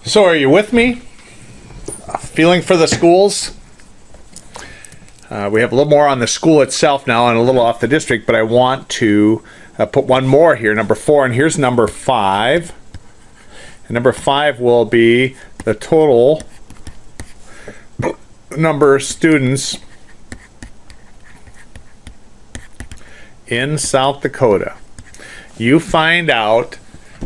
So are you with me? Feeling for the schools? We have a little more on the school itself now and a little off the district, but I want to put one more here, number 4, and here's number 5. And number 5 will be the total number of students in South Dakota. You find out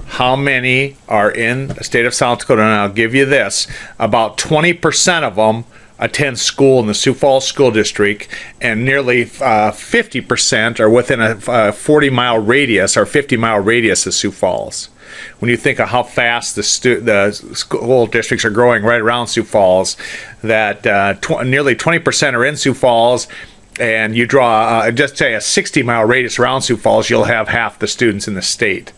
how many are in the state of South Dakota, and I'll give you this. About 20% of them attend school in the Sioux Falls School District, and nearly 50% are within a 40-mile radius or 50-mile radius of Sioux Falls. When you think of how fast the school districts are growing right around Sioux Falls, that nearly 20% are in Sioux Falls, and you draw, just say a 60-mile radius around Sioux Falls, you'll have half the students in the state.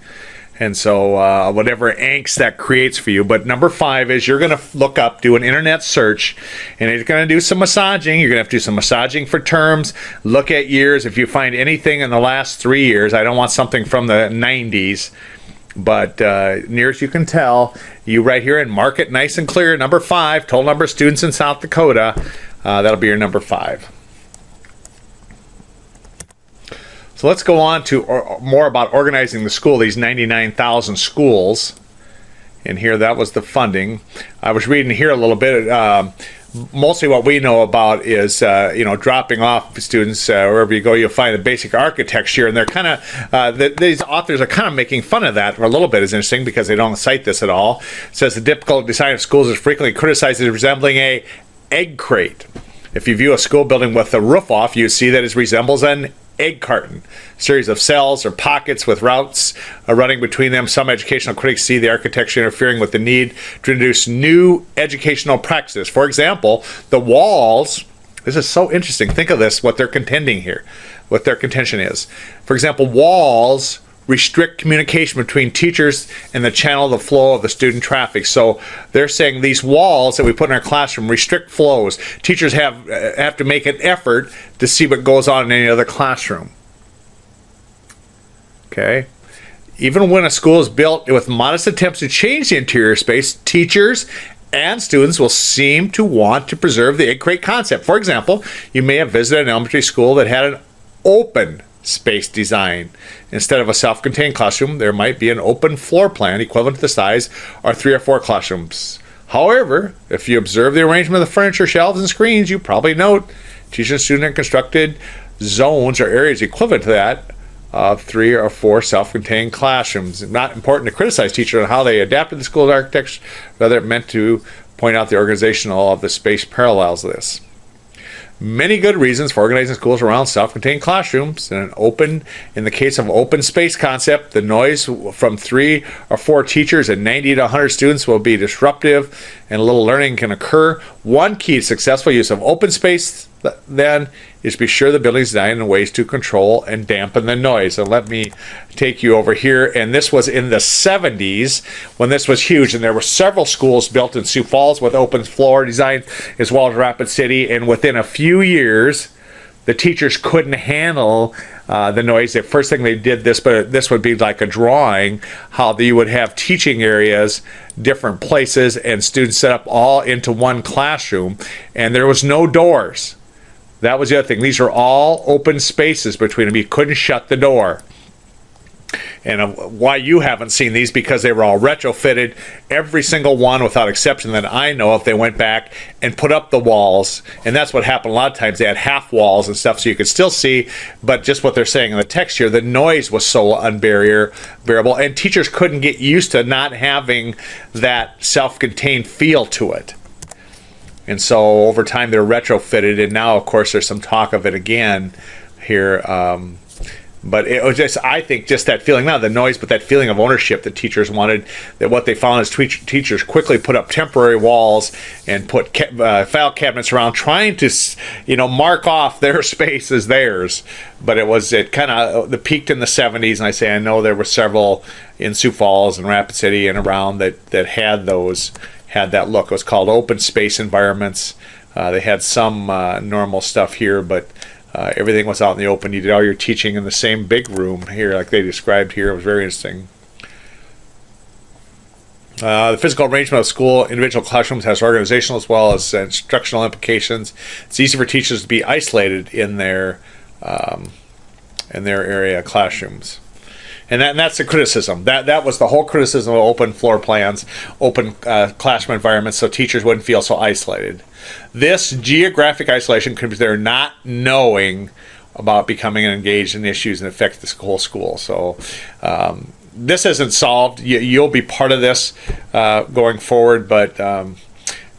And so whatever angst that creates for you. But number 5 is you're going to look up, do an internet search, and you're going to do some massaging. You're going to have to do some massaging for terms. Look at years. If you find anything in the last 3 years, I don't want something from the 90s, but near as you can tell, you right here and mark it nice and clear. Number 5, total number of students in South Dakota. That'll be your number 5. So let's go on to more about organizing the school, these 99,000 schools. And here, that was the funding. I was reading here a little bit. Mostly what we know about is, dropping off students. Wherever you go, you'll find the basic architecture. And they're kind of, these authors are kind of making fun of that a little bit. Is interesting because they don't cite this at all. It says the difficult design of schools is frequently criticized as resembling a egg crate. If you view a school building with the roof off, you see that it resembles an egg carton, a series of cells or pockets with routes running between them. Some educational critics see the architecture interfering with the need to introduce new educational practices. For example, the walls, this is so interesting. Think of this, what they're contending here, what their contention is. For example, walls restrict communication between teachers and the channel, the flow of the student traffic. So they're saying these walls that we put in our classroom restrict flows. Teachers have to make an effort to see what goes on in any other classroom. Okay. Even when a school is built with modest attempts to change the interior space, teachers and students will seem to want to preserve the egg crate concept. For example, you may have visited an elementary school that had an open space design. Instead of a self-contained classroom, there might be an open floor plan equivalent to the size of 3 or 4 classrooms. However, if you observe the arrangement of the furniture, shelves, and screens, you probably note teacher and student constructed zones or areas equivalent to that of 3 or 4 self-contained classrooms. It's not important to criticize teachers on how they adapted the school's architecture, rather it meant to point out the organizational of the space parallels this. Many good reasons for organizing schools around self-contained classrooms. In the case of open space concept, the noise from 3 or 4 teachers and 90 to 100 students will be disruptive, and a little learning can occur. One key to successful use of open space, then, is to be sure the building is designed in ways to control and dampen the noise. So let me take you over here. And this was in the 70s when this was huge. And there were several schools built in Sioux Falls with open floor design as well as Rapid City. And within a few years, the teachers couldn't handle the noise. The first thing they did this would be like a drawing, how you would have teaching areas, different places, and students set up all into one classroom. And there was no doors. That was the other thing. These are all open spaces between them. You couldn't shut the door. And why you haven't seen these, because they were all retrofitted, every single one without exception that I know of. They went back and put up the walls, and that's what happened a lot of times. They had half walls and stuff so you could still see, but just what they're saying in the text here, the noise was so unbearable, and teachers couldn't get used to not having that self-contained feel to it. And so over time they're retrofitted, and now of course there's some talk of it again here. But it was just, I think, just that feeling, not the noise, but that feeling of ownership that teachers wanted. That what they found is teachers quickly put up temporary walls and put file cabinets around, trying to, mark off their space as theirs. But it kind of peaked in the 70s, and I know there were several in Sioux Falls and Rapid City and around that had that look. It was called open space environments. They had some normal stuff here, but everything was out in the open. You did all your teaching in the same big room here, like they described here. It was very interesting. The physical arrangement of school individual classrooms has organizational as well as instructional implications. It's easy for teachers to be isolated in their area classrooms. And that's the criticism. That was the whole criticism of open floor plans, open classroom environments, so teachers wouldn't feel so isolated. This geographic isolation could be there not knowing about becoming engaged in issues and affect the whole school. So this isn't solved. You'll be part of this going forward, but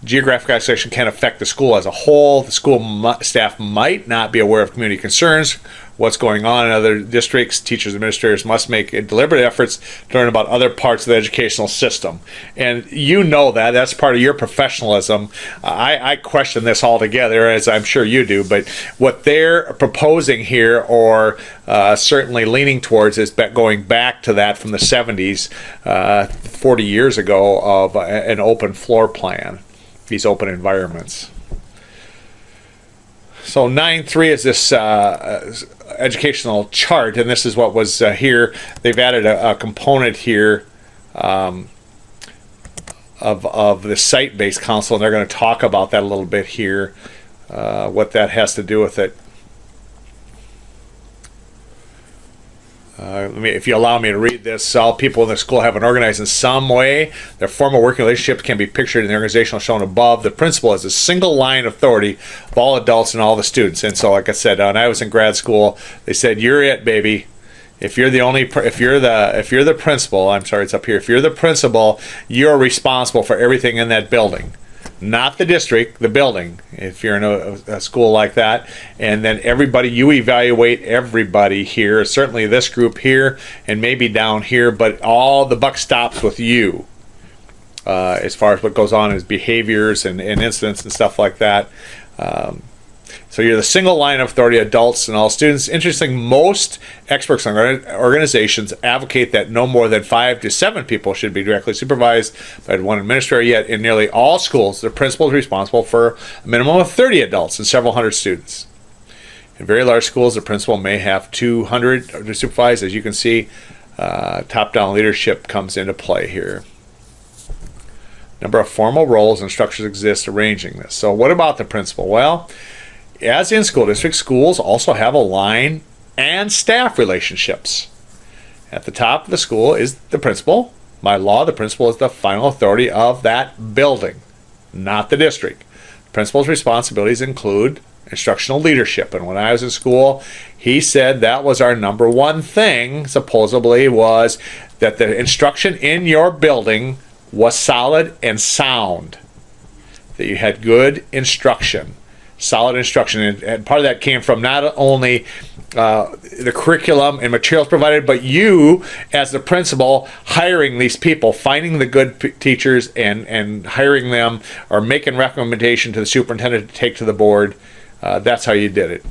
geographic isolation can affect the school as a whole. The school staff might not be aware of community concerns, what's going on in other districts. Teachers and administrators must make deliberate efforts to learn about other parts of the educational system. And you know that's part of your professionalism. I question this altogether, as I'm sure you do, but what they're proposing here, or certainly leaning towards, is going back to that from the 70s, 40 years ago, of an open floor plan, these open environments. So 9.3 is this educational chart, and this is what was here. They've added a component here of the site-based council, and they're going to talk about that a little bit here, what that has to do with it. If you allow me to read this, all people in the school have been organized in some way. Their formal working relationships can be pictured in the organizational shown above. The principal is a single line of authority of all adults and all the students. And so, like I said, when I was in grad school, they said, "You're it, baby. If you're the principal, I'm sorry, it's up here. If you're the principal, you're responsible for everything in that building." Not the district, the building, if you're in a school like that. And then everybody, you evaluate everybody here, certainly this group here and maybe down here, but all the buck stops with you as far as what goes on as behaviors and incidents and stuff like that. So you're the single line of authority, adults and all students. Interesting, most experts on organizations advocate that no more than 5 to 7 people should be directly supervised by one administrator, yet in nearly all schools, the principal is responsible for a minimum of 30 adults and several hundred students. In very large schools, the principal may have 200 to supervise. As you can see, top-down leadership comes into play here. Number of formal roles and structures exist arranging this. So what about the principal? Well, as in school districts, schools also have a line and staff relationships. At the top of the school is the principal. By law, the principal is the final authority of that building, not the district. The principal's responsibilities include instructional leadership. And when I was in school, he said that was our number one thing, supposedly, was that the instruction in your building was solid and sound, that you had good instruction. Solid instruction, and part of that came from not only the curriculum and materials provided, but you as the principal hiring these people, finding the good teachers and hiring them, or making recommendation to the superintendent to take to the board. That's how you did it.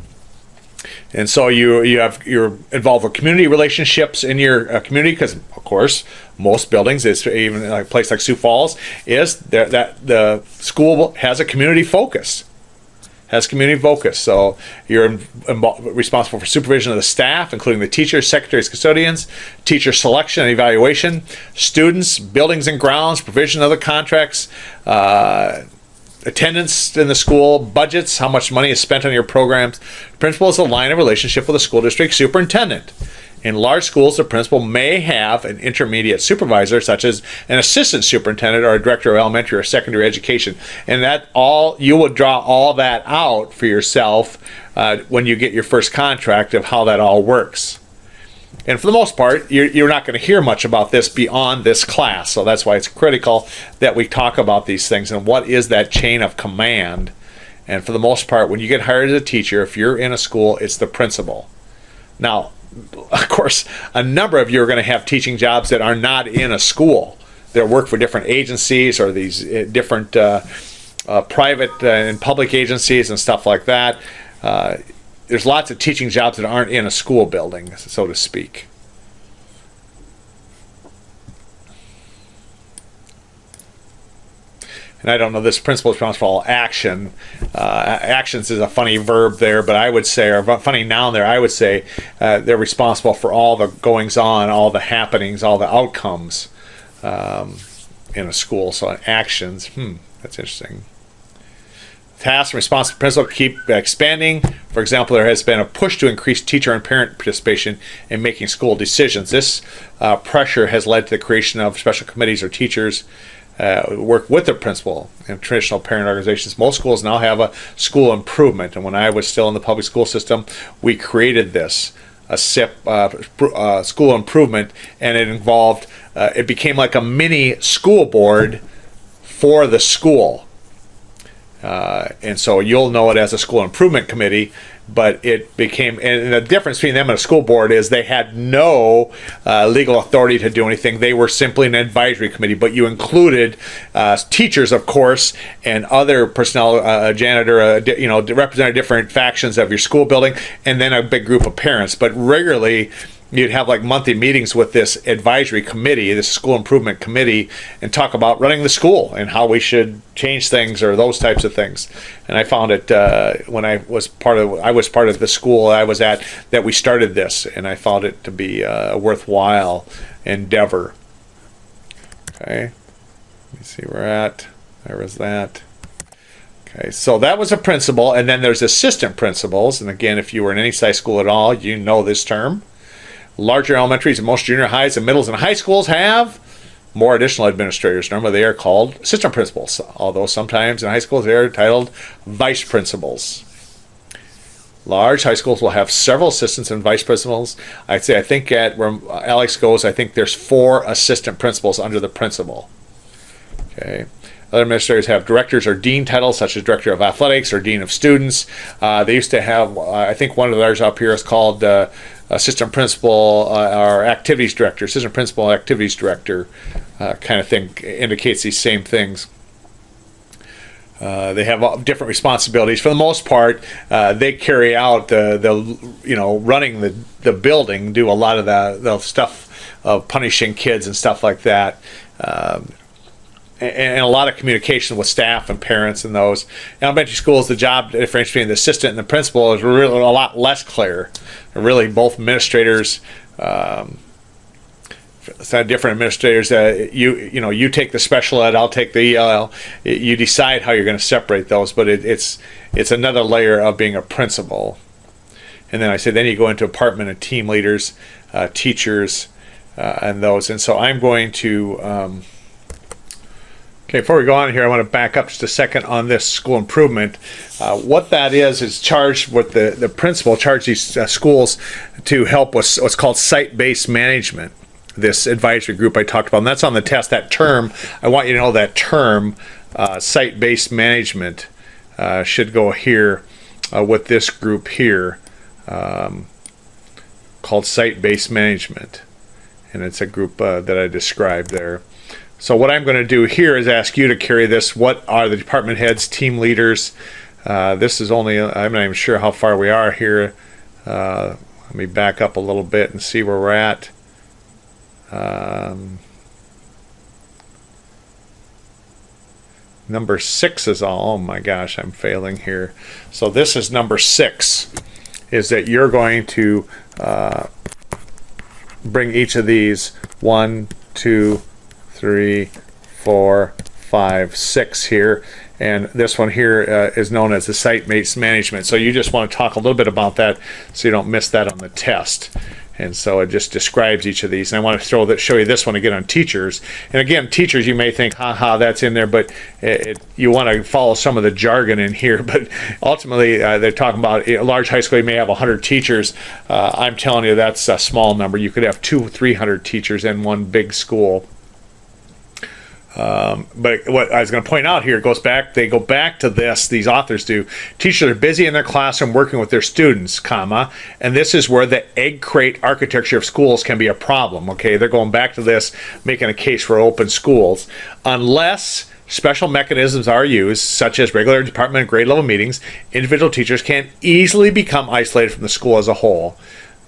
And so you're involved with community relationships in your community, because of course most buildings, is even like a place like Sioux Falls, is that the school has a community focus. So you're responsible for supervision of the staff, including the teachers, secretaries, custodians, teacher selection and evaluation, students, buildings and grounds, provision of the contracts, attendance in the school, budgets, how much money is spent on your programs. Principal is a line of relationship with the school district superintendent. In large schools, the principal may have an intermediate supervisor, such as an assistant superintendent or a director of elementary or secondary education. And that all, you will draw all that out for yourself when you get your first contract of how that all works. And for the most part, you're not going to hear much about this beyond this class. So that's why it's critical that we talk about these things and what is that chain of command. And for the most part, when you get hired as a teacher, if you're in a school, it's the principal. Now, of course, a number of you are going to have teaching jobs that are not in a school. They work for different agencies or these different private and public agencies and stuff like that. There's lots of teaching jobs that aren't in a school building, so to speak. And I don't know, this principal is responsible for all action. Actions is a funny verb there, but I would say, or a funny noun there, I would say they're responsible for all the goings on, all the happenings, all the outcomes. in a school. So actions, that's interesting. Tasks and responsibility principle keep expanding. For example, there has been a push to increase teacher and parent participation in making school decisions. This pressure has led to the creation of special committees or teachers work with the principal in traditional parent organizations. Most schools now have a school improvement, and when I was still in the public school system, we created this, a SIP, school improvement, and it involved, it became like a mini school board for the school. And so you'll know it as a school improvement committee, but it became, and the difference between them and a school board is they had no legal authority to do anything. They were simply an advisory committee, but you included teachers, of course, and other personnel, janitor, represented different factions of your school building, and then a big group of parents. But regularly, you'd have like monthly meetings with this advisory committee, this school improvement committee, and talk about running the school and how we should change things or those types of things. And I found it when I was part of the school I was at, that we started this, and I found it to be a worthwhile endeavor. Okay, let me see where we're at. There was that. Okay, so that was a principal, and then there's assistant principals. And again, if you were in any size school at all, you know this term. Larger elementaries and most junior highs and middles and high schools have more additional administrators. Normally they are called assistant principals, although sometimes in high schools they are titled vice principals. Large high schools will have several assistants and vice principals. I think at where Alex goes, I think there's 4 assistant principals under the principal. Okay. Other administrators have directors or dean titles, such as director of athletics or dean of students. They used to have, I think one of theirs up here is called assistant principal or activities director, assistant principal activities director kind of thing, indicates these same things. They have different responsibilities. For the most part, they carry out running the building, do a lot of the stuff of punishing kids and stuff like that. And a lot of communication with staff and parents and those. In elementary schools, the job difference between the assistant and the principal is really a lot less clear. Really, both administrators, different administrators. You take the special ed, I'll take the ELL. You decide how you're going to separate those, but it's another layer of being a principal. And then then you go into department and team leaders, teachers, and those. And so I'm going to. Okay, before we go on here, I want to back up just a second on this school improvement. What that is charged with the principal, charged these schools to help with what's called site-based management, this advisory group I talked about. And that's on the test, that term. I want you to know that term, site-based management, should go here with this group here called site-based management. And it's a group that I described there. So what I'm going to do here is ask you to carry this. What are the department heads, team leaders? This is only, I'm not even sure how far we are here. Let me back up a little bit and see where we're at. Number 6 is all, oh my gosh, I'm failing here. So this is number 6, is that you're going to bring each of these 1, 2, 3, 4, 5, 6 here, and this one here is known as the site-based management. So you just want to talk a little bit about that so you don't miss that on the test. And so it just describes each of these. And I want to show you this one again on teachers. And again, teachers, you may think, haha, that's in there, but you want to follow some of the jargon in here. But ultimately, they're talking about a large high school, you may have 100 teachers. I'm telling you, that's a small number. You could have 200-300 teachers in one big school. But what I was going to point out here they go back to this, these authors do. Teachers are busy in their classroom working with their students, and this is where the egg crate architecture of schools can be a problem. Okay, they're going back to this, making a case for open schools. Unless special mechanisms are used, such as regular department and grade level meetings, individual teachers can easily become isolated from the school as a whole.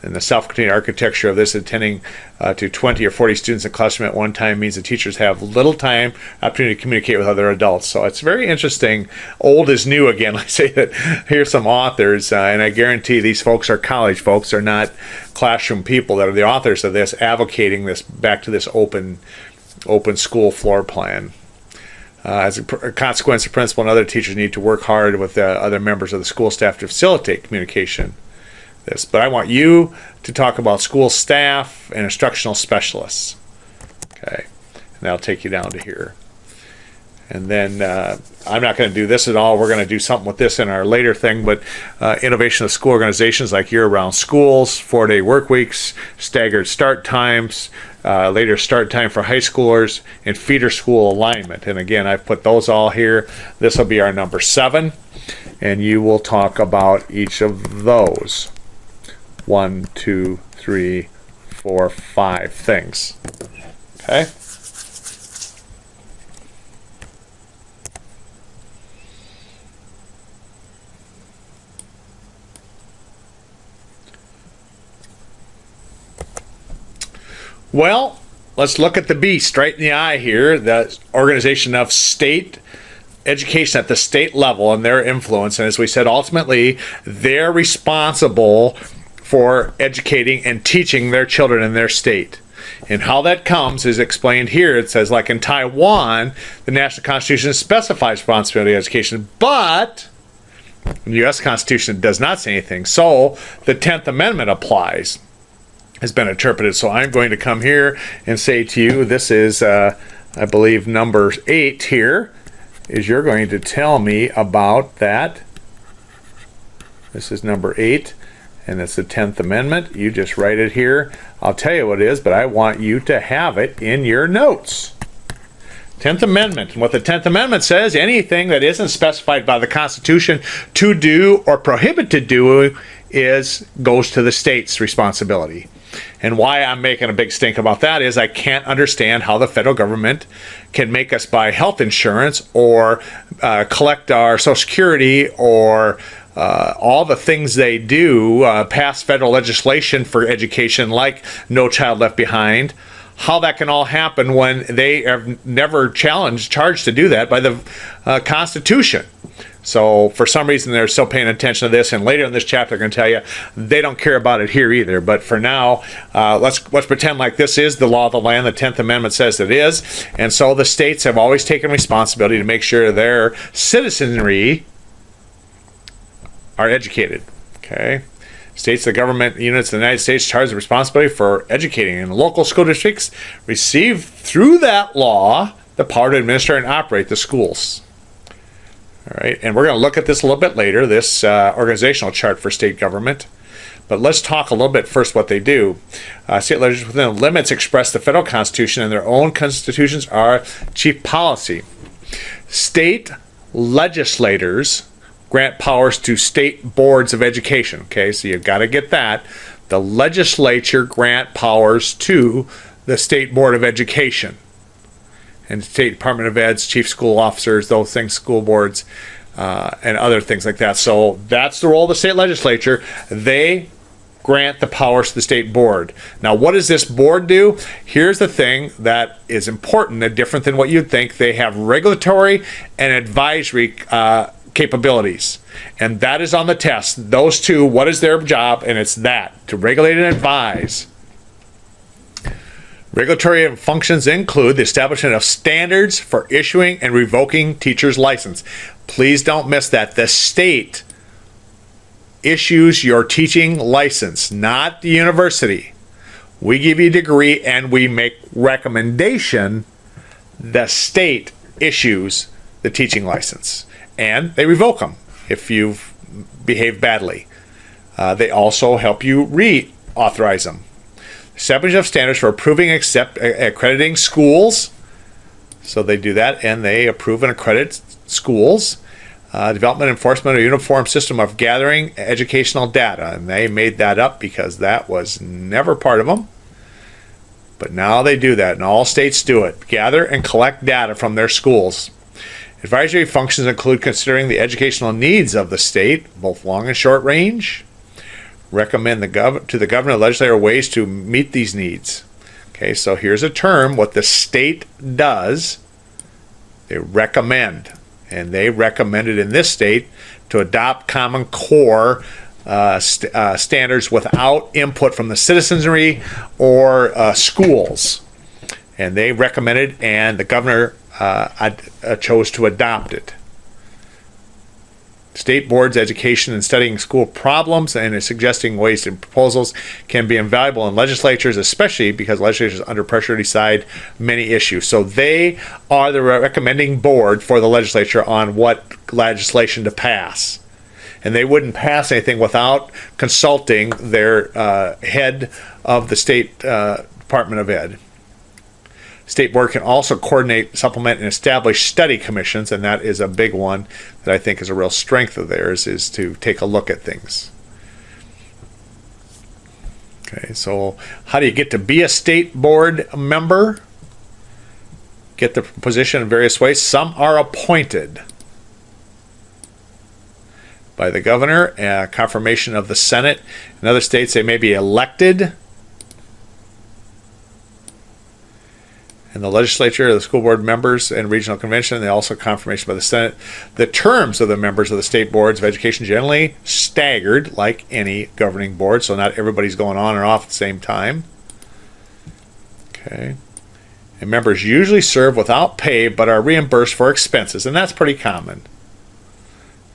And the self-contained architecture of this, attending to 20 or 40 students in a classroom at one time, means that teachers have little time, opportunity to communicate with other adults. So it's very interesting. Old is new again. I say that here's some authors, and I guarantee these folks are college folks. They're not classroom people that are the authors of this, advocating this back to this open open school floor plan. As a consequence, the principal and other teachers need to work hard with other members of the school staff to facilitate communication. But I want you to talk about school staff and instructional specialists. Okay, and that'll take you down to here. And then I'm not going to do this at all. We're going to do something with this in our later thing, but innovation of school organizations like year-round schools, 4-day work weeks, staggered start times, later start time for high schoolers, and feeder school alignment. And again, I've put those all here. This will be our number 7, and you will talk about each of those. 1, 2, 3, 4, 5 things. Okay? Well, let's look at the beast right in the eye here, the organization of state education at the state level and their influence. And as we said, ultimately, they're responsible for educating and teaching their children in their state. And how that comes is explained here. It says, like in Taiwan, the national constitution specifies responsibility of education, but the U.S. Constitution does not say anything. So the 10th Amendment applies, has been interpreted. So I'm going to come here and say to you, this is, I believe, number 8 here, is you're going to tell me about that. This is number 8, and it's the 10th Amendment. You just write it here. I'll tell you what it is, but I want you to have it in your notes. 10th Amendment. And what the 10th Amendment says, anything that isn't specified by the Constitution to do or prohibit to do goes to the state's responsibility. And why I'm making a big stink about that is I can't understand how the federal government can make us buy health insurance or collect our Social Security or all the things they do, pass federal legislation for education like No Child Left Behind, how that can all happen when they have never charged to do that by the Constitution. So for some reason they're still paying attention to this, and later in this chapter they're going to tell you they don't care about it here either. But for now, let's pretend like this is the law of the land. The 10th Amendment says it is, and so the states have always taken responsibility to make sure their citizenry are educated. Okay, states, the government units of the United States charge the responsibility for educating, and local school districts receive through that law the power to administer and operate the schools. All right, and we're going to look at this a little bit later, this organizational chart for state government. But let's talk a little bit first what they do. State legislatures within the limits express the federal constitution, and their own constitutions are chief policy. State legislators grant powers to state boards of education. Okay, so you've got to get that. The legislature grant powers to the state board of education. And State Department of Ed's chief school officers, those things, school boards, and other things like that. So that's the role of the state legislature. They grant the powers to the state board. Now, what does this board do? Here's the thing that is important and different than what you'd think. They have regulatory and advisory capabilities. And that is on the test. Those two, what is their job? And it's that, to regulate and advise. Regulatory functions include the establishment of standards for issuing and revoking teachers' license. Please don't miss that. The state issues your teaching license, not the university. We give you a degree and we make recommendation. The state issues the teaching license, and they revoke them if you've behaved badly. They also help you reauthorize them. Establishment of standards for approving and accrediting schools. So they do that, and they approve and accredit schools. Development and enforcement of a uniform system of gathering educational data. And they made that up because that was never part of them. But now they do that, and all states do it. Gather and collect data from their schools. Advisory functions include considering the educational needs of the state, both long and short range. Recommend to the governor and legislature ways to meet these needs. Okay, so here's a term. What the state does, they recommend. And they recommended in this state to adopt Common Core standards without input from the citizenry or schools. And they recommended, and the governor chose to adopt it. State boards' education and studying school problems and suggesting ways and proposals can be invaluable in legislatures, especially because legislatures are under pressure to decide many issues. So they are the recommending board for the legislature on what legislation to pass. And they wouldn't pass anything without consulting their head of the state Department of Ed. State board can also coordinate, supplement, and establish study commissions, and that is a big one that I think is a real strength of theirs, is to take a look at things. Okay, so how do you get to be a state board member? Get the position in various ways. Some are appointed by the governor, confirmation of the Senate. In other states, they may be elected. And the legislature, the school board members, and regional convention, they also confirmation by the Senate. The terms of the members of the state boards of education generally staggered like any governing board, so not everybody's going on and off at the same time. Okay. And members usually serve without pay but are reimbursed for expenses, and that's pretty common.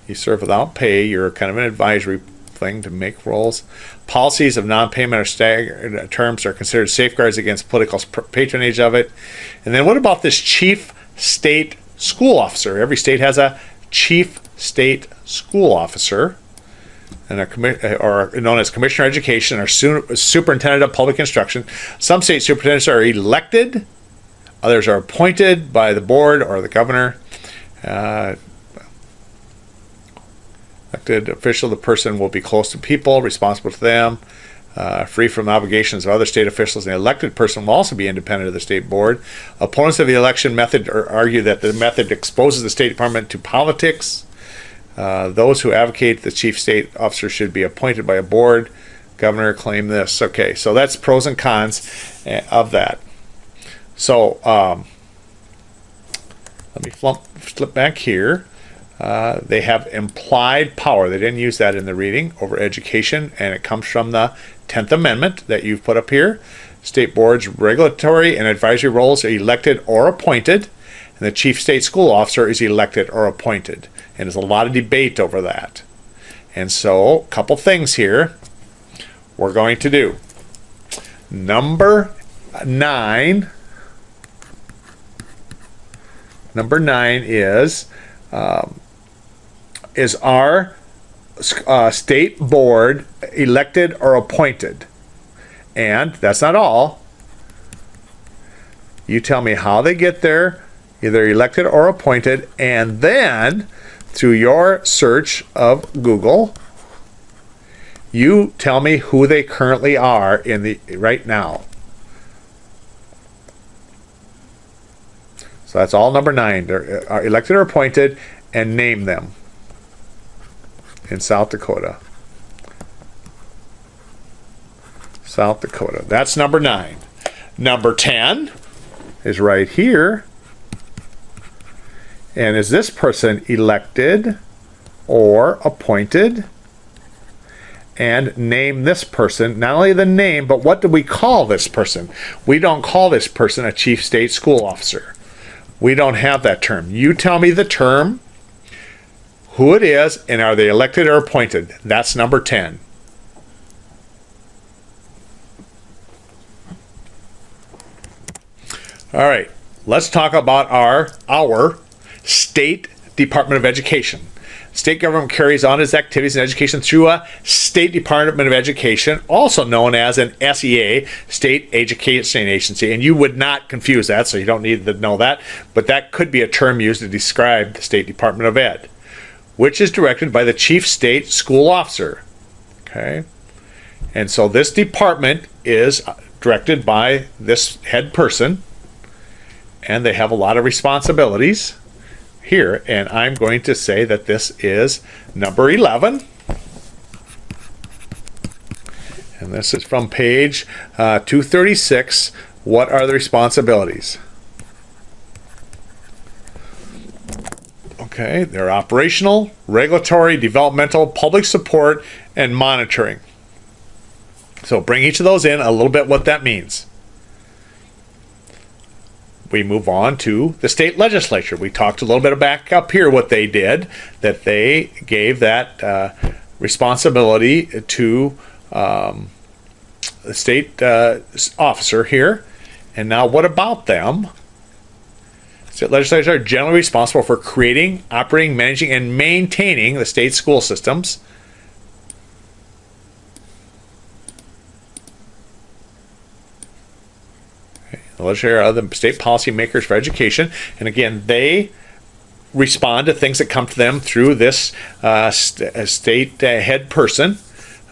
You serve without pay, you're kind of an advisory thing to make roles. Policies of non-payment or staggered terms are considered safeguards against political patronage of it. And then what about this chief state school officer? Every state has a chief state school officer, and or known as commissioner of education or superintendent of public instruction. Some state superintendents are elected, others are appointed by the board or the governor. Elected official, the person will be close to people, responsible to them, free from obligations of other state officials. And the elected person will also be independent of the state board. Opponents of the election method argue that the method exposes the State Department to politics. Those who advocate the chief state officer should be appointed by a board. Governor claim this. Okay, so that's pros and cons of that. So let me flip back here. They have implied power. They didn't use that in the reading over education, and it comes from the 10th Amendment that you've put up here. State boards' regulatory and advisory roles are elected or appointed, and the chief state school officer is elected or appointed. And there's a lot of debate over that. And so, a couple things here we're going to do. Number 9 is our state board elected or appointed? And that's not all. You tell me how they get there, either elected or appointed, and then through your search of Google, you tell me who they currently are in the right now. So that's all number 9. They're elected or appointed, and name them in South Dakota. South Dakota. That's number 9. Number 10 is right here. And is this person elected or appointed? And name this person, not only the name, but what do we call this person? We don't call this person a chief state school officer. We don't have that term. You tell me the term, who it is, and are they elected or appointed? That's number 10. All right, let's talk about our State Department of Education. State government carries on its activities in education through a State Department of Education, also known as an SEA, State Education Agency. And you would not confuse that, so you don't need to know that. But that could be a term used to describe the State Department of Ed, which is directed by the Chief State School Officer. Okay? And so this department is directed by this head person, and they have a lot of responsibilities here, and I'm going to say that this is number 11, and this is from page 236. What are the responsibilities? Okay, they're operational, regulatory, developmental, public support, and monitoring. So bring each of those in a little bit what that means. we move on to the state legislature. We talked a little bit back up here what they did, that they gave that responsibility to the state officer here. And now what about them? State legislatures are generally responsible for creating, operating, managing, and maintaining the state school systems. The legislators are the state policymakers for education, and again, they respond to things that come to them through this state head person.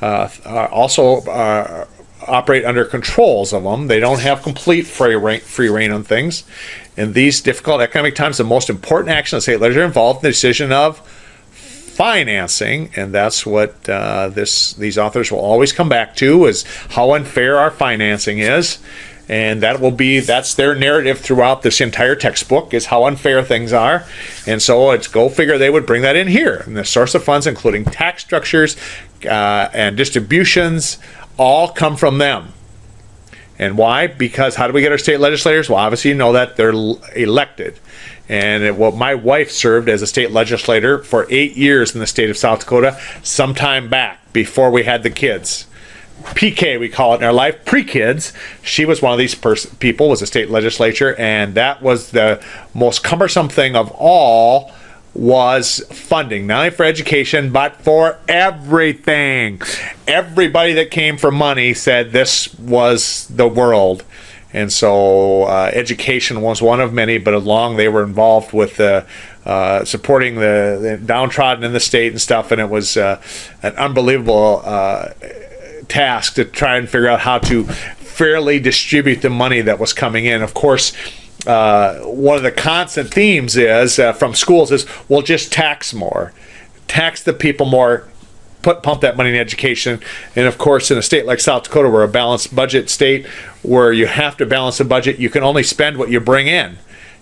Also operate under controls of them. They don't have complete free reign on things. In these difficult economic times, the most important action of the state legislature involved in the decision of financing, and that's what these authors will always come back to, is how unfair our financing is. And that's their narrative throughout this entire textbook, is how unfair things are. And so it's go figure they would bring that in here. And the source of funds, including tax structures and distributions, all come from them. And why? Because how do we get our state legislators? Well, obviously you know that they're elected. And my wife served as a state legislator for 8 years in the state of South Dakota, sometime back before we had the kids. PK, we call it in our life, pre-kids. She was one of these people, was a state legislature, and that was the most cumbersome thing of all, was funding, not only for education, but for everything. Everybody that came for money said this was the world. And so education was one of many, but along they were involved with supporting the downtrodden in the state and stuff, and it was an unbelievable task to try and figure out how to fairly distribute the money that was coming in. Of course, one of the constant themes is from schools is, we'll just tax more, tax the people more, pump that money in education. And of course, in a state like South Dakota, we're a balanced budget state, where you have to balance the budget. You can only spend what you bring in.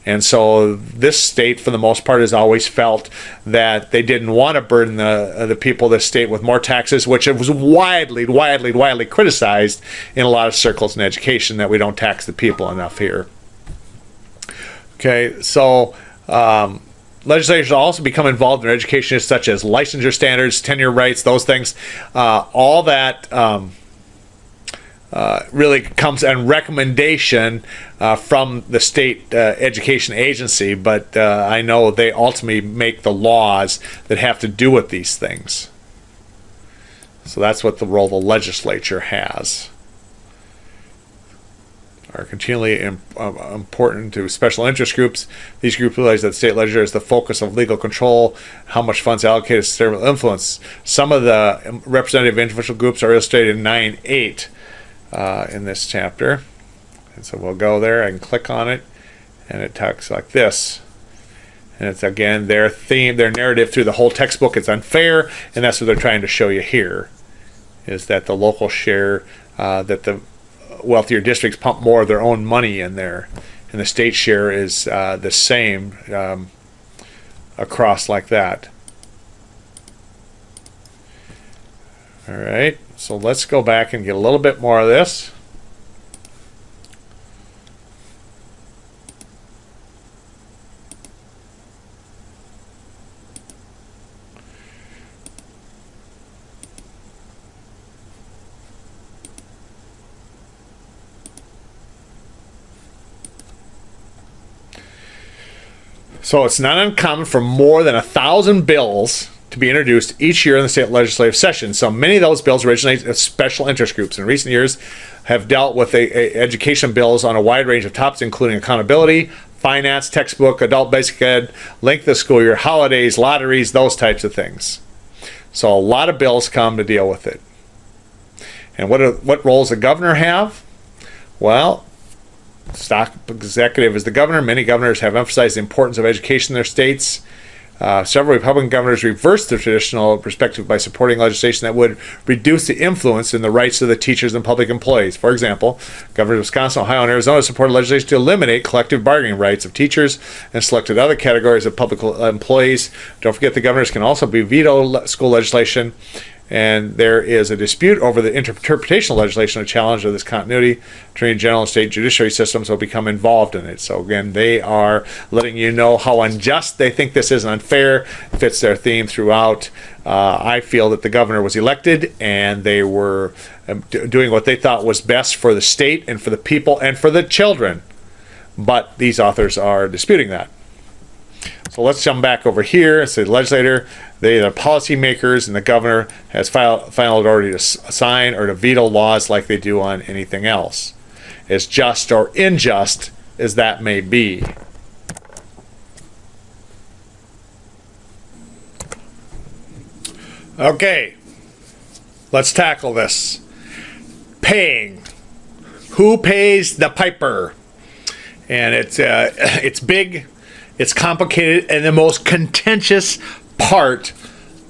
And so this state, for the most part, has always felt that they didn't want to burden the people of this state with more taxes, which was widely criticized in a lot of circles in education, that we don't tax the people enough here. Okay, so legislators also become involved in education, such as licensure standards, tenure rights, those things. All that really comes on recommendation from the state education agency, but I know they ultimately make the laws that have to do with these things. So that's what the role the legislature has. Are continually important to special interest groups. These groups realize that the state legislature is the focus of legal control, how much funds allocated to state influence. Some of the representative individual groups are illustrated in 9.8 in this chapter. And so we'll go there and click on it, and it talks like this. And it's, again, their theme, their narrative through the whole textbook. It's unfair, and that's what they're trying to show you here, is that the local share, that the wealthier districts pump more of their own money in there, and the state share is the same across like that. All right, so let's go back and get a little bit more of this. So it's not uncommon for more than 1,000 bills to be introduced each year in the state legislative session. So many of those bills originate as special interest groups. In recent years, have dealt with education bills on a wide range of topics, including accountability, finance, textbook, adult basic ed, length of school year, holidays, lotteries, those types of things. So a lot of bills come to deal with it. And what role does the governor have? Well, stock executive is the governor. Many governors have emphasized the importance of education in their states. Several Republican governors reversed the traditional perspective by supporting legislation that would reduce the influence in the rights of the teachers and public employees. For example, governors of Wisconsin, Ohio, and Arizona supported legislation to eliminate collective bargaining rights of teachers and selected other categories of public employees. Don't forget, the governors can also veto school legislation. and there is a dispute over the interpretation of legislation, a challenge of this continuity. Attorney General and state judiciary systems will become involved in it. So again, they are letting you know how unjust they think this is, unfair. Fits their theme throughout. I feel that the governor was elected and they were doing what they thought was best for the state and for the people and for the children. But these authors are disputing that. So let's jump back over here. It's the legislator, the policymakers, and the governor has final authority to sign or to veto laws like they do on anything else, as just or unjust as that may be. Okay, let's tackle this. Paying. Who pays the piper? And it's big. It's complicated, and the most contentious part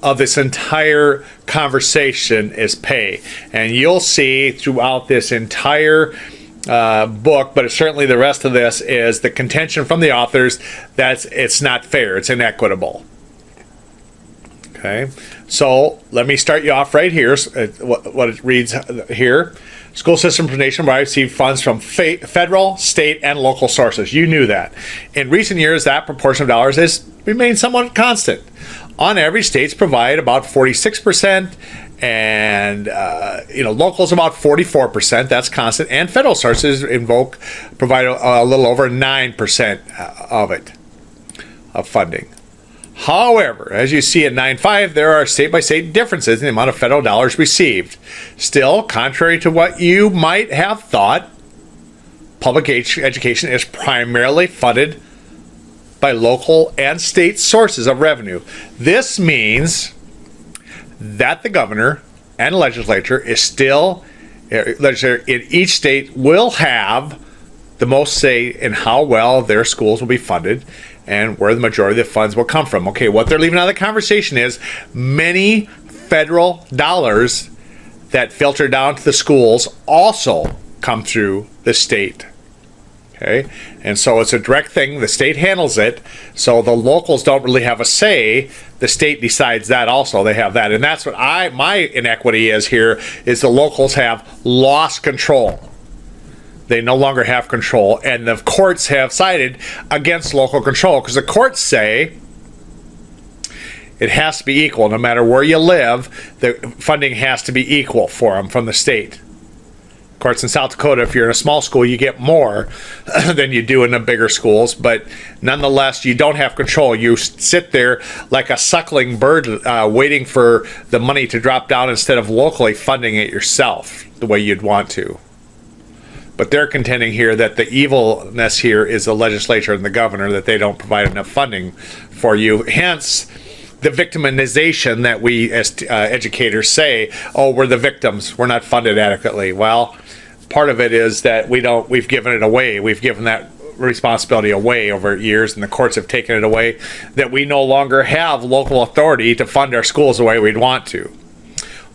of this entire conversation is pay. And you'll see throughout this entire book, but certainly the rest of this, is the contention from the authors that it's not fair, it's inequitable. Okay, so let me start you off right here. What it reads here. School systems nationwide receive funds from federal, state, and local sources. You knew that. In recent years, that proportion of dollars has remained somewhat constant. On average, states provide about 46%, and locals about 44%. That's constant. And federal sources provide a little over 9% of it, of funding. However, as you see at 9.5, there are state-by-state differences in the amount of federal dollars received. Still, contrary to what you might have thought, public education is primarily funded by local and state sources of revenue. This means that the governor and legislature in each state will have the most say in how well their schools will be funded and where the majority of the funds will come from. Okay, what they're leaving out of the conversation is many federal dollars that filter down to the schools also come through the state. Okay, and so it's a direct thing. The state handles it, so the locals don't really have a say. The state decides that also. They have that, and that's what my inequity is here, is the locals have lost control. They no longer have control, and the courts have sided against local control because the courts say it has to be equal. No matter where you live, the funding has to be equal for them from the state. Of course, in South Dakota, if you're in a small school, you get more than you do in the bigger schools, but nonetheless, you don't have control. You sit there like a suckling bird waiting for the money to drop down instead of locally funding it yourself the way you'd want to. But they're contending here that the evilness here is the legislature and the governor, that they don't provide enough funding for you. Hence, the victimization that we as educators say, oh, we're the victims, we're not funded adequately. Well, part of it is that we've given it away. We've given that responsibility away over years, and the courts have taken it away, that we no longer have local authority to fund our schools the way we'd want to.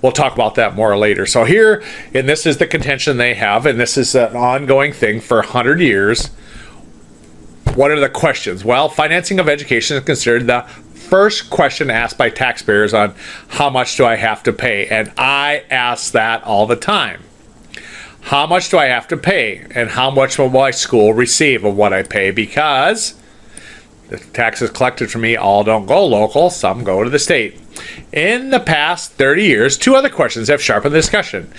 We'll talk about that more later. So here, and this is the contention they have, and this is an ongoing thing for 100 years. What are the questions? Well, financing of education is considered the first question asked by taxpayers on how much do I have to pay? And I ask that all the time. How much do I have to pay? And how much will my school receive of what I pay? Because the taxes collected from me all don't go local, some go to the state. In the past 30 years, two other questions have sharpened the discussion.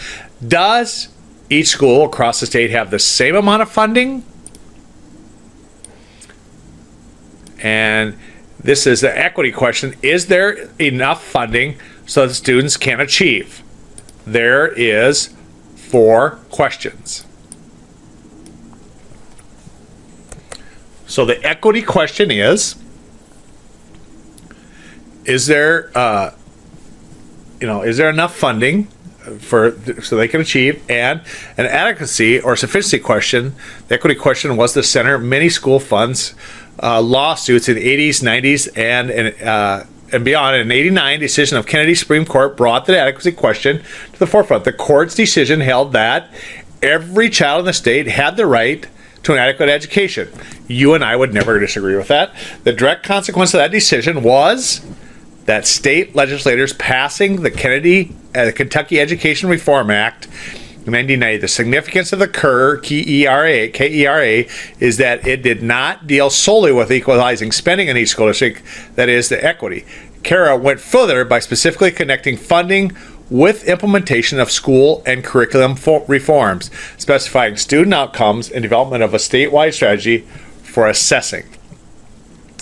Does each school across the state have the same amount of funding? And this is the equity question. Is there enough funding so that students can achieve? There is 4 questions. So the equity question is there enough funding so they can achieve? And an adequacy or sufficiency question, the equity question was the center of many school funds lawsuits in the 80s, 90s, and beyond. In 89, decision of Kennedy Supreme Court brought the adequacy question to the forefront. The court's decision held that every child in the state had the right to an adequate education. You and I would never disagree with that. The direct consequence of that decision was that state legislators passing the Kentucky Education Reform Act in 1990, the significance of the KERA is that it did not deal solely with equalizing spending in each school district, that is, the equity. KERA went further by specifically connecting funding with implementation of school and curriculum reforms, specifying student outcomes and development of a statewide strategy for assessing.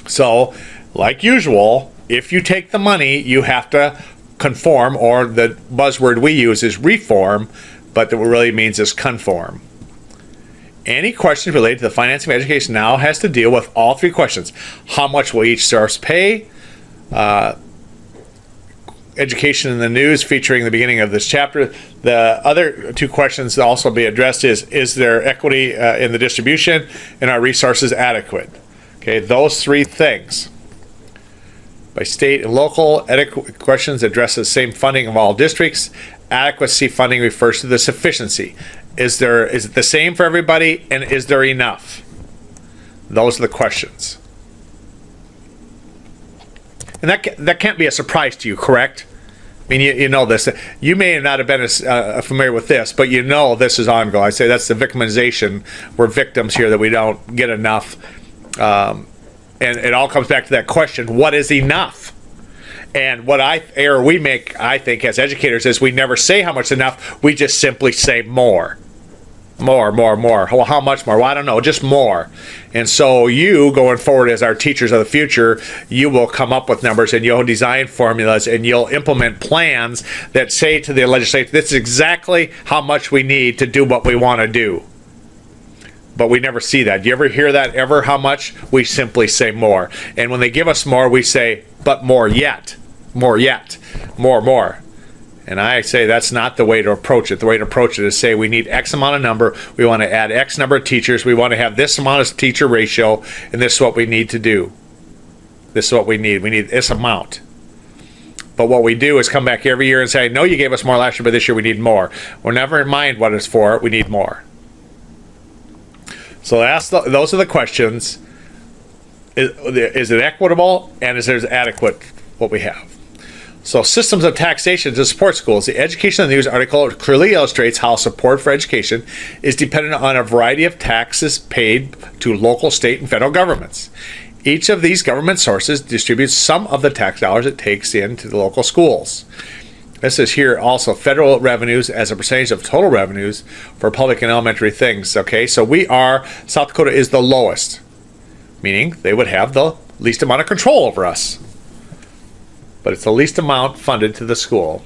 So, like usual, if you take the money, you have to conform, or the buzzword we use is reform, but that what really means is conform. Any questions related to the financing of education now has to deal with all three questions. How much will each source pay? Education in the news, featuring the beginning of this chapter. The other two questions that also be addressed is there equity in the distribution, and are resources adequate? Okay, those three things. By state and local, adequate questions address the same funding of all districts. Adequacy funding refers to the sufficiency. Is it the same for everybody, and is there enough? Those are the questions. And that can't be a surprise to you, correct? I mean, you know this. You may not have been as familiar with this, but you know this is ongoing. I say that's the victimization. We're victims here, that we don't get enough. And it all comes back to that question, what is enough? And what we make, I think, as educators, is we never say how much is enough. We just simply say more. More. Well, how much more? Well, I don't know, just more. And so you, going forward as our teachers of the future, you will come up with numbers, and you'll design formulas, and you'll implement plans that say to the legislature, this is exactly how much we need to do what we want to do. But we never see that. Do you ever hear that ever? How much? We simply say more. And when they give us more, we say, but more yet. More yet. More. And I say that's not the way to approach it. The way to approach it is say we need X amount of number. We want to add X number of teachers. We want to have this amount of teacher ratio. And this is what we need to do. This is what we need. We need this amount. But what we do is come back every year and say, no, you gave us more last year, but this year we need more. We'll never mind what it's for. We need more. So those are the questions. Is it equitable, and is it adequate what we have? So systems of taxation to support schools. The Education in the News article clearly illustrates how support for education is dependent on a variety of taxes paid to local, state, and federal governments. Each of these government sources distributes some of the tax dollars it takes into the local schools. This is here also federal revenues as a percentage of total revenues for public and elementary things. Okay, so South Dakota is the lowest, meaning they would have the least amount of control over us. But it's the least amount funded to the school.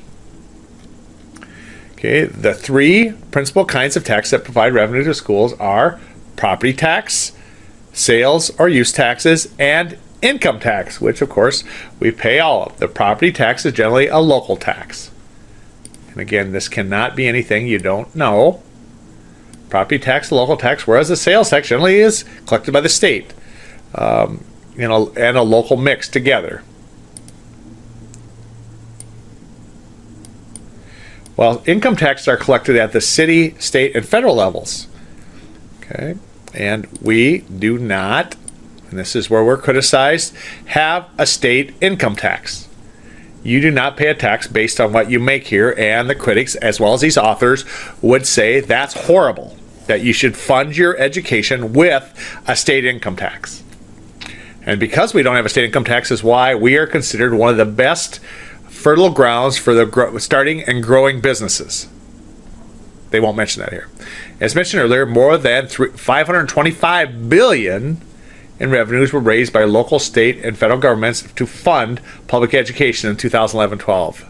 Okay, the three principal kinds of tax that provide revenue to schools are property tax, sales or use taxes, and income tax, which of course we pay all of. The property tax is generally a local tax. And again, this cannot be anything you don't know. Property tax, local tax, whereas the sales tax generally is collected by the state, and a local mix together. Well, income taxes are collected at the city, state, and federal levels. Okay, and we do not, and this is where we're criticized, have a state income tax. You do not pay a tax based on what you make here, and the critics, as well as these authors, would say that's horrible, that you should fund your education with a state income tax. And because we don't have a state income tax is why we are considered one of the best fertile grounds for the starting and growing businesses. They won't mention that here. As mentioned earlier, more than $525 billion in revenues were raised by local, state, and federal governments to fund public education in 2011-12.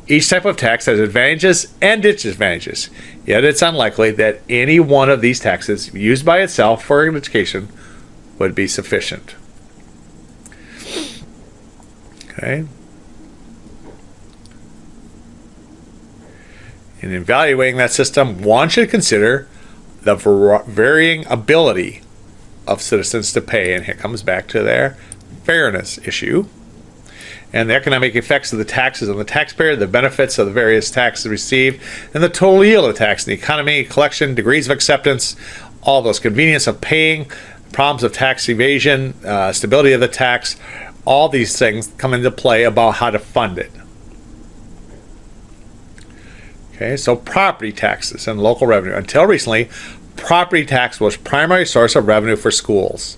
Each type of tax has advantages and disadvantages, yet it's unlikely that any one of these taxes used by itself for education would be sufficient. Okay. In evaluating that system, one should consider the varying ability of citizens to pay, and here comes back to their fairness issue, and the economic effects of the taxes on the taxpayer, the benefits of the various taxes received, and the total yield of the tax in the economy, collection, degrees of acceptance, all those convenience of paying, problems of tax evasion, stability of the tax. All these things come into play about how to fund it. Okay, so property taxes and local revenue. Until recently, property tax was primary source of revenue for schools.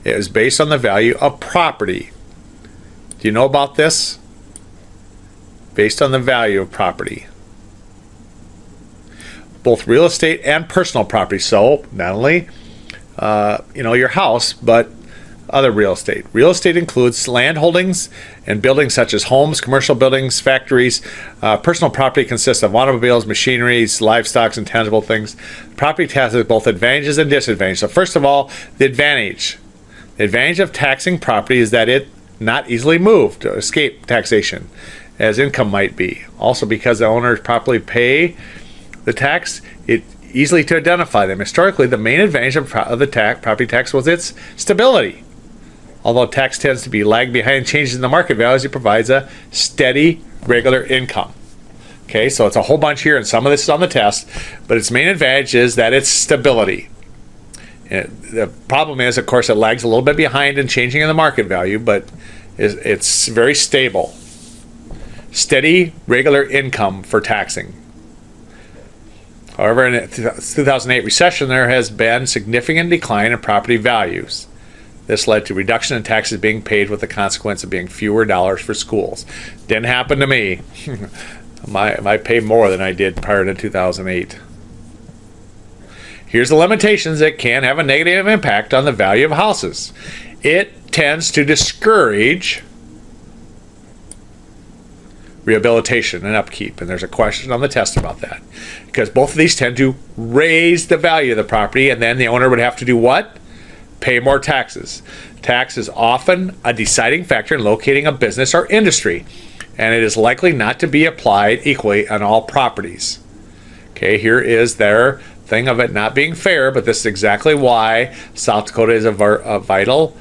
It is based on the value of property. Do you know about this? Based on the value of property. Both real estate and personal property. So not only your house, but other real estate. Real estate includes land holdings and buildings such as homes, commercial buildings, factories. Personal property consists of automobiles, machineries, livestock, and tangible things. Property tax has both advantages and disadvantages. So first of all, the advantage. The advantage of taxing property is that it not easily moved to escape taxation, as income might be. Also, because the owners properly pay the tax, it's easily to identify them. Historically, the main advantage of the property tax was its stability. Although tax tends to be lagged behind changes in the market values, it provides a steady, regular income. Okay, so it's a whole bunch here, and some of this is on the test, but its main advantage is that it's stability. The problem is, of course, it lags a little bit behind in changing in the market value, but it's very stable. Steady, regular income for taxing. However, in the 2008 recession, there has been significant decline in property values. This led to reduction in taxes being paid, with the consequence of being fewer dollars for schools. Didn't happen to me. I pay more than I did prior to 2008. Here's the limitations that can have a negative impact on the value of houses. It tends to discourage rehabilitation and upkeep, and there's a question on the test about that, because both of these tend to raise the value of the property, and then the owner would have to do what? Pay more taxes. Tax is often a deciding factor in locating a business or industry, and it is likely not to be applied equally on all properties. Okay, here is their thing of it not being fair, but this is exactly why South Dakota is a vital,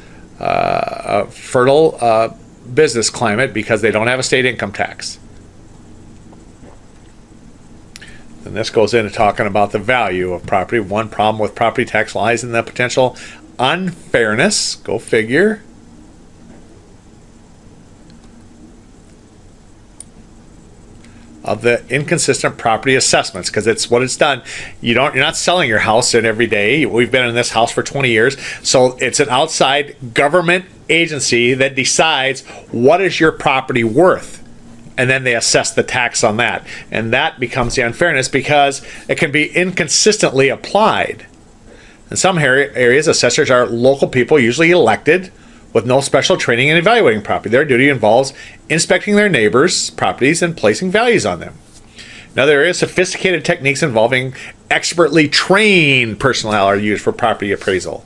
fertile business climate, because they don't have a state income tax. And this goes into talking about the value of property. One problem with property tax lies in the potential unfairness, go figure, of the inconsistent property assessments, because it's what it's done. You're not selling your house in every day. We've been in this house for 20 years, so it's an outside government agency that decides what is your property worth, and then they assess the tax on that, and that becomes the unfairness because it can be inconsistently applied. In some areas, assessors are local people, usually elected, with no special training in evaluating property. Their duty involves inspecting their neighbors' properties and placing values on them. In other areas, sophisticated techniques involving expertly trained personnel are used for property appraisal.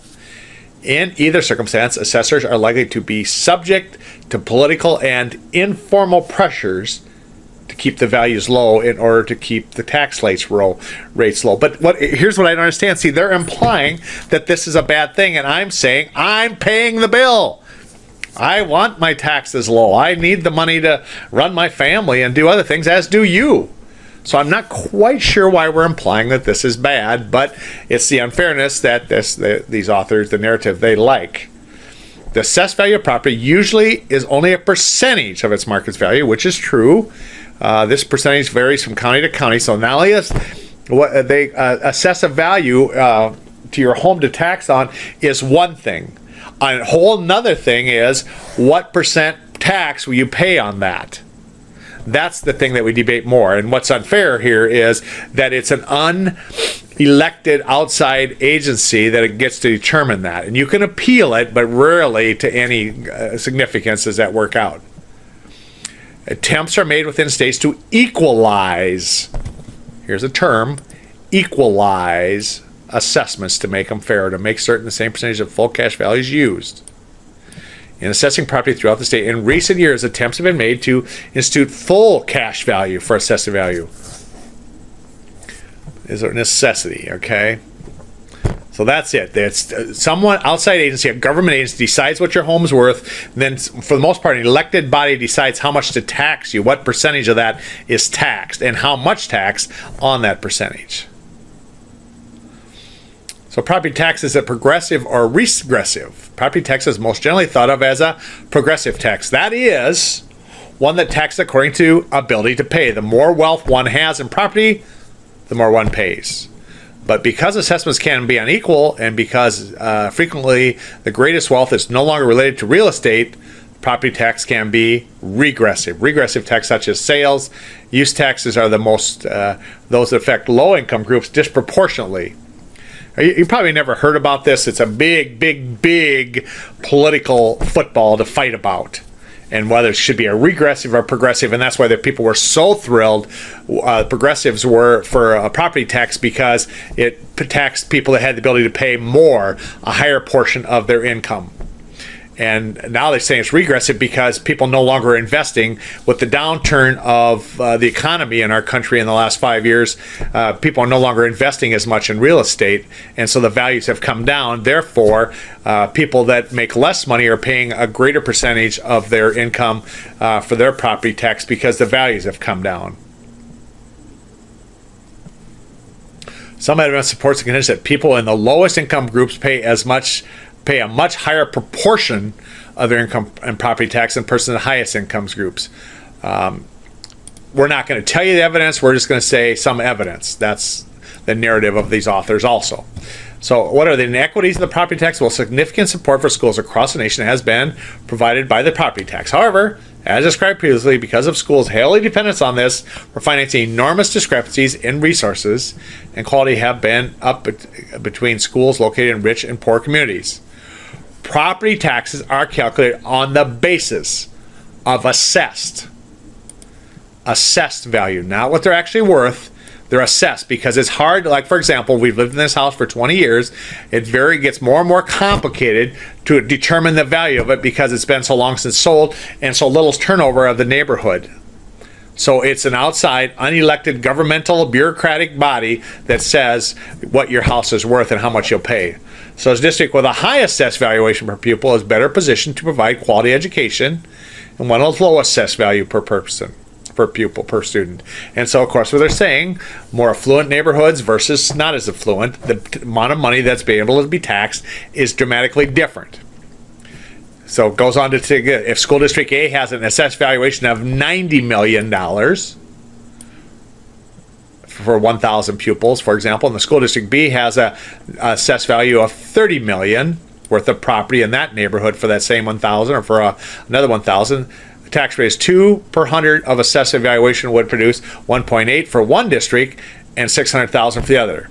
In either circumstance, assessors are likely to be subject to political and informal pressures to keep the values low in order to keep the tax rates low. But here's what I don't understand. See, they're implying that this is a bad thing, and I'm saying I'm paying the bill. I want my taxes low. I need the money to run my family and do other things, as do you. So I'm not quite sure why we're implying that this is bad, but it's the unfairness that these authors, the narrative, they like. The assessed value of property usually is only a percentage of its market value, which is true. This percentage varies from county to county. So not only is what they assess a value to your home to tax on is one thing. A whole another thing is what percent tax will you pay on that? That's the thing that we debate more. And what's unfair here is that it's an unelected outside agency that it gets to determine that. And you can appeal it, but rarely to any significance does that work out. Attempts are made within states to equalize, here's a term, equalize assessments to make them fair, to make certain the same percentage of full cash value is used. In assessing property throughout the state, in recent years, attempts have been made to institute full cash value for assessed value. Is a necessity, okay? So that's it. It's someone outside agency, a government agency, decides what your home's worth. And then, for the most part, an elected body decides how much to tax you, what percentage of that is taxed, and how much tax on that percentage. So property tax is a progressive or regressive. Property tax is most generally thought of as a progressive tax. That is one that taxes according to ability to pay. The more wealth one has in property, the more one pays. But because assessments can be unequal, and because frequently the greatest wealth is no longer related to real estate, property tax can be regressive. Regressive tax, such as sales, use taxes, are the most, those that affect low-income groups disproportionately. You probably never heard about this. It's a big, big, big political football to fight about, and whether it should be a regressive or progressive. And that's why the people were so thrilled, progressives were, for a property tax, because it taxed people that had the ability to pay more, a higher portion of their income. And now they're saying it's regressive because people no longer are investing. With the downturn of the economy in our country in the last 5 years, people are no longer investing as much in real estate, and so the values have come down. Therefore, people that make less money are paying a greater percentage of their income for their property tax because the values have come down. Some evidence supports the contention that people in the lowest income groups pay a much higher proportion of their income and property tax than persons in the highest income groups. We're not going to tell you the evidence. We're just going to say some evidence. That's the narrative of these authors also. So what are the inequities of the property tax? Well, significant support for schools across the nation has been provided by the property tax. However, as described previously, because of schools' heavily dependence on this, we're finding enormous discrepancies in resources and quality have been up between schools located in rich and poor communities. Property taxes are calculated on the basis of assessed value, not what they're actually worth. They're assessed because it's hard. Like, for example, we've lived in this house for 20 years. It gets more and more complicated to determine the value of it because it's been so long since sold and so little turnover of the neighborhood. So it's an outside, unelected, governmental, bureaucratic body that says what your house is worth and how much you'll pay. So a district with a high assessed valuation per pupil is better positioned to provide quality education, and one with low assessed value per pupil, per student. And so, of course, what they're saying, more affluent neighborhoods versus not as affluent, the amount of money that's being able to be taxed is dramatically different. So it goes on to say, if school district A has an assessed valuation of $90 million for 1,000 pupils, for example, and the school district B has a assessed value of $30 million worth of property in that neighborhood for that same 1,000, or for another 1,000, the tax rate is 2 per 100 of assessed valuation would produce 1.8 for one district and 600,000 for the other.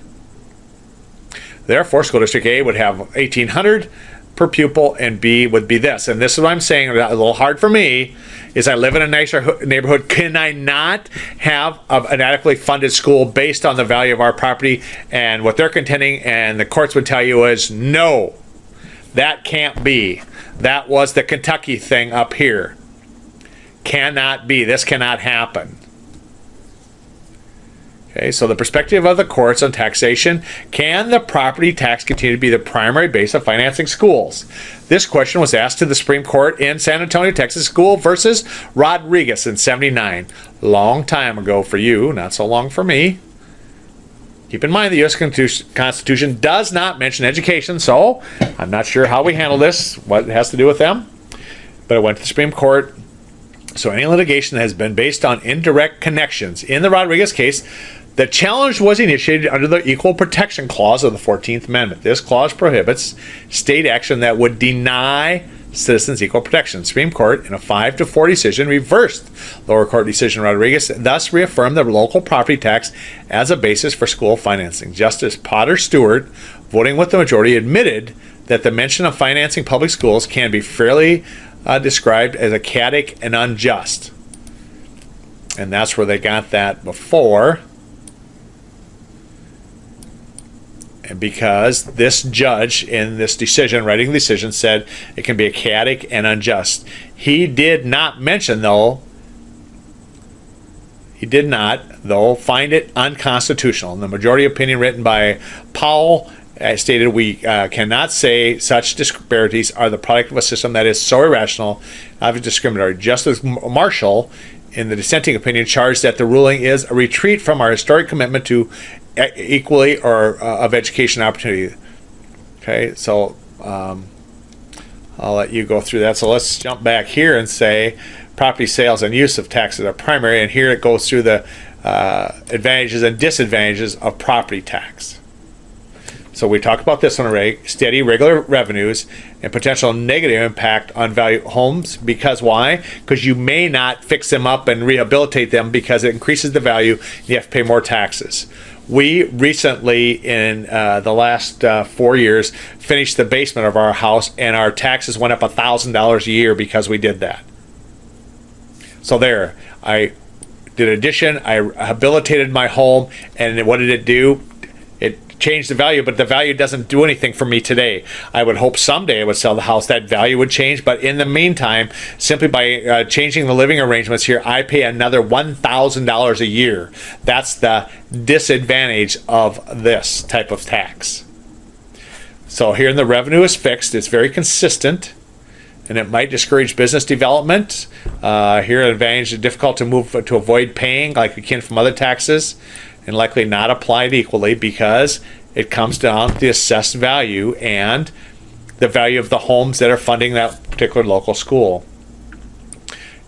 Therefore, school district A would have 1,800 per pupil, and B would be this. And this is what I'm saying, a little hard for me, is I live in a nicer neighborhood. Can I not have an adequately funded school based on the value of our property? And what they're contending, and the courts would tell you, is no, that can't be. That was the Kentucky thing up here. Cannot be. This cannot happen. Okay, so the perspective of the courts on taxation: can the property tax continue to be the primary base of financing schools? This question was asked to the Supreme Court in San Antonio, Texas School versus Rodriguez in '79. Long time ago for you, not so long for me. Keep in mind the U.S. Constitution does not mention education, so I'm not sure how we handle this, what it has to do with them. But it went to the Supreme Court. So any litigation that has been based on indirect connections. In the Rodriguez case, the challenge was initiated under the Equal Protection Clause of the 14th Amendment. This clause prohibits state action that would deny citizens equal protection. The Supreme Court, in a 5-4 decision, reversed lower court decision Rodriguez, thus reaffirmed the local property tax as a basis for school financing. Justice Potter Stewart, voting with the majority, admitted that the mention of financing public schools can be fairly described as acadic and unjust. And that's where they got that before. And because this judge in this decision, writing the decision, said it can be acadic and unjust. He did not mention, though, find it unconstitutional. And the majority opinion written by Powell stated, we cannot say such disparities are the product of a system that is so irrational, discriminatory. Justice Marshall, in the dissenting opinion, charged that the ruling is a retreat from our historic commitment to equality or of education opportunity. Okay, so I'll let you go through that. So let's jump back here and say property sales and use of taxes are primary, and here it goes through the advantages and disadvantages of property tax. So we talked about this one already: steady, regular revenues and potential negative impact on value homes. Because why? Because you may not fix them up and rehabilitate them because it increases the value and you have to pay more taxes. We recently, in the last 4 years, finished the basement of our house, and our taxes went up $1,000 a year because we did that. So there, I did addition, I rehabilitated my home, and what did it do? It changed the value, but the value doesn't do anything for me today. I would hope someday I would sell the house, that value would change, but in the meantime, simply by changing the living arrangements here, I pay another $1,000 a year. That's the disadvantage of this type of tax. So here in the revenue is fixed, it's very consistent, and it might discourage business development. Here an advantage is difficult to move to avoid paying, like we can from other taxes, and likely not applied equally because it comes down to the assessed value and the value of the homes that are funding that particular local school.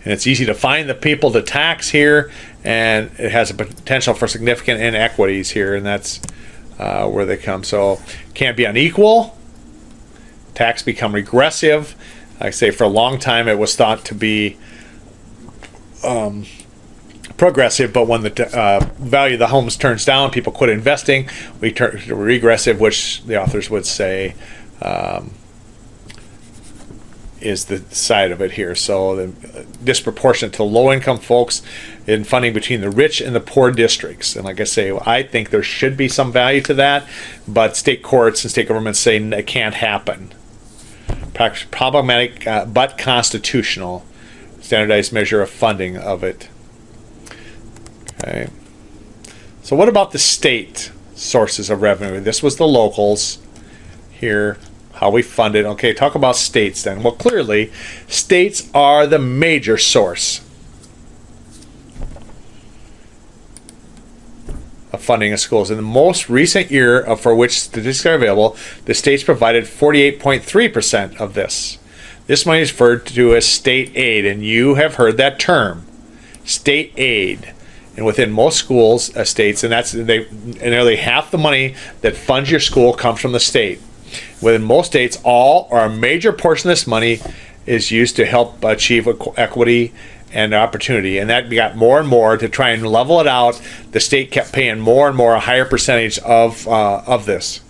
And it's easy to find the people to tax here, and it has a potential for significant inequities here, and that's where they come. So can't be unequal. Tax become regressive. Like I say, for a long time it was thought to be progressive, but when the value of the homes turns down, people quit investing. We turn to regressive, which the authors would say is the side of it here. So the disproportionate to low-income folks in funding between the rich and the poor districts. And like I say, I think there should be some value to that, but state courts and state governments say it can't happen. Problematic, but constitutional. Standardized measure of funding of it. Okay. So what about the state sources of revenue? This was the locals here, how we fund it. Okay, talk about states then. Well, clearly, states are the major source of funding of schools. In the most recent year for which statistics are available, the states provided 48.3% of this. This money is referred to as state aid, and you have heard that term, state aid. And within most schools, states, and nearly half the money that funds your school comes from the state. Within most states, all or a major portion of this money is used to help achieve equity and opportunity. And that got more and more to try and level it out. The state kept paying more and more, a higher percentage of this.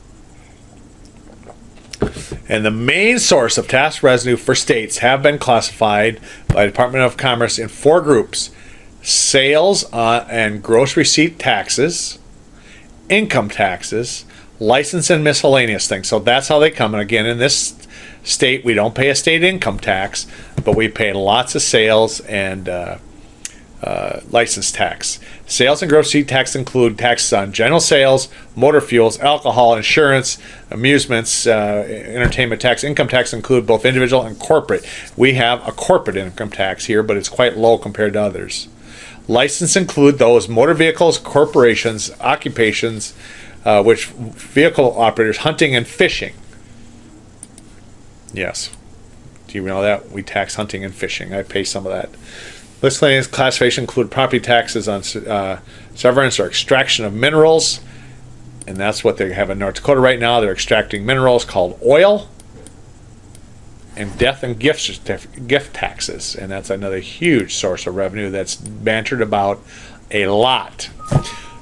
And the main source of tax revenue for states have been classified by the Department of Commerce in 4 groups: sales and gross receipt taxes, income taxes, license and miscellaneous things. So that's how they come. And again, in this state, we don't pay a state income tax, but we pay lots of sales and license tax. Sales and gross receipt tax include taxes on general sales, motor fuels, alcohol, insurance, amusements, entertainment tax. Income tax include both individual and corporate. We have a corporate income tax here, but it's quite low compared to others. License include those motor vehicles, corporations, occupations, which vehicle operators, hunting and fishing. Yes. Do you know that? We tax hunting and fishing. I pay some of that. Miscellaneous classification include property taxes on severance or extraction of minerals. And that's what they have in North Dakota right now. They're extracting minerals called oil. And death and gift taxes. And that's another huge source of revenue that's bantered about a lot.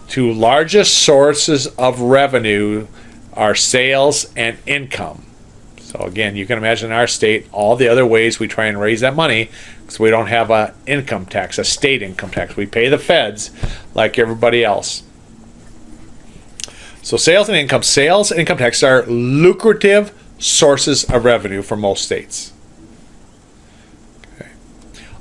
Two largest sources of revenue are sales and income. So again, you can imagine in our state, all the other ways we try and raise that money, because we don't have an income tax, a state income tax. We pay the feds like everybody else. So sales and income tax are lucrative sources of revenue for most states. Okay.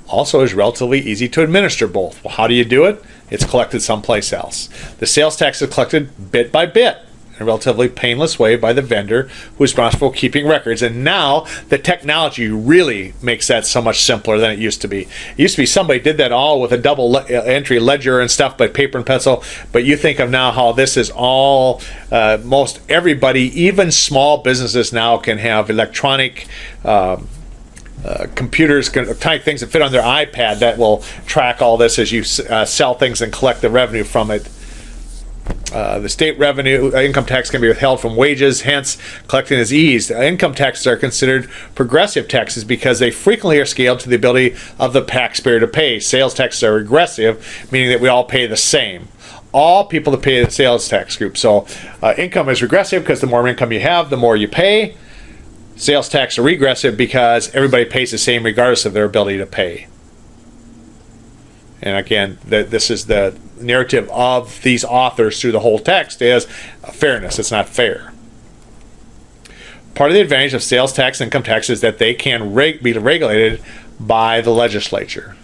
Also is relatively easy to administer both. Well, how do you do it? It's collected someplace else. The sales tax is collected bit by bit. in a relatively painless way by the vendor who's responsible for keeping records. And now the technology really makes that so much simpler than it used to be. It used to be somebody did that all with a double entry ledger and stuff, but paper and pencil. But you think of now how this is all, most everybody, even small businesses now can have electronic computers, tiny things that fit on their iPad that will track all this as you sell things and collect the revenue from it. The state revenue, income tax can be withheld from wages, hence collecting is eased. Income taxes are considered progressive taxes because they frequently are scaled to the ability of the taxpayer to pay. Sales taxes are regressive, meaning that we all pay the same. All people to pay the sales tax group. So income is regressive because the more income you have, the more you pay. Sales tax are regressive because everybody pays the same regardless of their ability to pay. And again, this is the narrative of these authors through the whole text is fairness. It's not fair. Part of the advantage of sales tax and income tax is that they can be regulated by the legislature.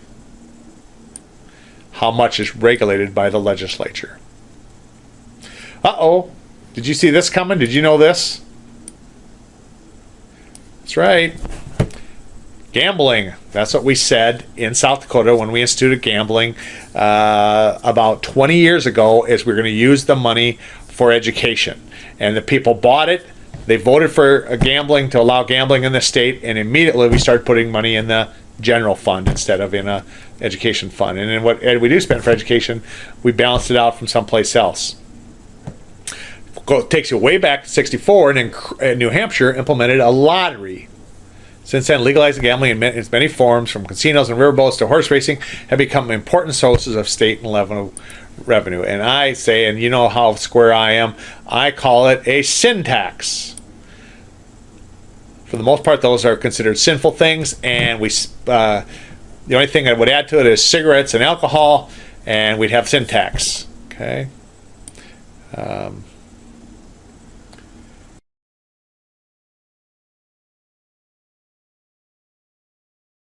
How much is regulated by the legislature? Uh-oh. Did you see this coming? Did you know this? That's right. Gambling. That's what we said in South Dakota when we instituted gambling about 20 years ago, is we're going to use the money for education. And the people bought it. They voted for gambling to allow gambling in the state, and immediately we started putting money in the general fund instead of in a education fund. And then what we do spend for education, we balanced it out from someplace else. It takes you way back to 64, and in New Hampshire implemented a lottery. Since then, legalizing gambling in its many forms, from casinos and riverboats to horse racing, have become important sources of state and revenue. And I say, and you know how square I am, I call it a sin tax. For the most part, those are considered sinful things, and the only thing I would add to it is cigarettes and alcohol, and we'd have sin tax. Okay.